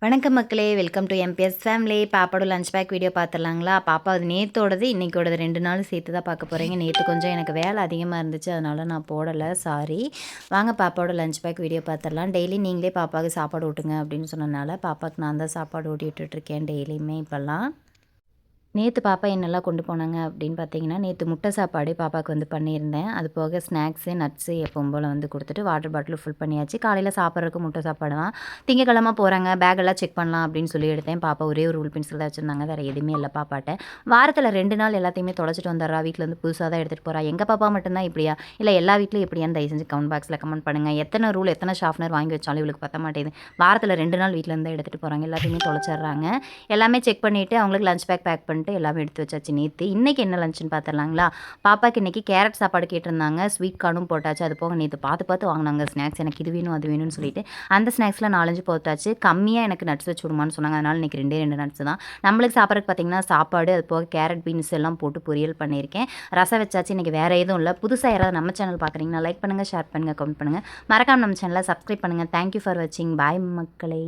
வணக்கம் மக்களே, welcome to MBS family. பாப்பாவோட லஞ்ச் பேக் வீடியோ பார்த்துடலாங்களா? பாப்பா அது நேத்தோடது இன்றைக்கோடது 2 நாள் சேர்த்து தான் பார்க்க போகிறீங்க. நேற்று கொஞ்சம் எனக்கு வேலை அதிகமாக இருந்துச்சு, அதனால் நான் போடலை, சாரி. வாங்க பாப்பாவோட லஞ்ச் பேக் வீடியோ பார்த்துடலாம். டெய்லி நீங்களே பாப்பாவுக்கு சாப்பாடு ஊட்டுங்க அப்படின்னு சொன்னனால பாப்பாவுக்கு நான் தான் சாப்பாடு ஊட்டி விட்டுட்ருக்கேன் டெய்லியுமே இப்போல்லாம். நேற்று பாப்பா என்னெல்லாம் கொண்டு போனாங்க அப்படின்னு பார்த்தீங்கன்னா, நேற்று முட்டை சாப்பாடு பாப்பாவுக்கு வந்து பண்ணியிருந்தேன். அது போக ஸ்நாக்ஸு, நட்ஸு எப்பவும் போல் வந்து கொடுத்துட்டு வாட்டர் பாட்டில் ஃபுல் பண்ணியாச்சு. காலையில் சாப்பிட்றதுக்கு முட்டை சாப்பாடு தான். திங்கக்கிழமை போகிறாங்க, பேக்கெல்லாம் செக் பண்ணலாம் அப்படின்னு சொல்லி எடுத்தேன். பாப்பா ஒரே ஒரு ரூல் பென்சில் தான் வச்சுருந்தாங்க, வேறு எதுவுமே இல்லை பாப்பாட்ட. வாரத்தில் 2 நாள் எல்லாத்தையுமே தொலைச்சிட்டு வந்துடுறா. வீட்டில் வந்து புதுசாக தான் எடுத்துகிட்டு போகிறா. எங்கள் பாப்பா மட்டும்தான் இப்படியா, இல்லை எல்லா வீட்லையும் எப்படியான்னு தயவு செஞ்சு கமெண்ட் பாக்ஸில் கமெண்ட் பண்ணுங்கள். எத்தனை ரூல், எத்தனை ஷார்ப்னர் வாங்கி வச்சாலும் இவளுக்கு பத்த மாட்டேது. வாரத்தில் 2 நாள் வீட்டில் இருந்து எடுத்துகிட்டு போகிறாங்க, எல்லாத்தையுமே தொலைச்சிட்றாங்க. எல்லாமே செக் பண்ணிவிட்டு அவங்களுக்கு லஞ்ச் பேக் பண்ணிட்டு எல்லாமே எடுத்து வச்சாச்சு. நேற்று இன்றைக்கி என்ன லஞ்சுன்னு பார்த்துடலாங்களா? பாப்பாவுக்கு இன்றைக்கி கேரட் சாப்பாடு கேட்டிருந்தாங்க, ஸ்வீட் கார்னும் போட்டாச்சு. அது போக நேற்று பார்த்து வாங்கினாங்க ஸ்நாக்ஸ், எனக்கு இது வேணும் அது வேணும்னு சொல்லிட்டு. அந்த ஸ்நாக்ஸில் 4-5 போட்டாச்சு. கம்மியாக எனக்கு நட்ஸ் வச்சு விடுமான்னு சொன்னாங்க, அதனால் இன்றைக்கி 2 நட்ஸ் தான். நம்மளுக்கு சாப்பிட்றதுக்கு பார்த்திங்கன்னா சாப்பாடு, அது போக கேரட் பீன்ஸ் எல்லாம் போட்டு பொரியல் பண்ணியிருக்கேன். ரசம் வச்சாச்சு. இன்றைக்கி வேறு எதுவும் இல்லை. புதுசாக யாராவது நம்ம சேனல் பார்க்குறீங்கன்னா லைக் பண்ணுங்கள், ஷேர் பண்ணுங்கள், கமெண்ட் பண்ணுங்கள். மறக்காம நம்ம சேனலை சப்ஸ்கிரைப் பண்ணுங்கள். தேங்க்யூ ஃபார் வாட்சிங். பாய் மக்களே.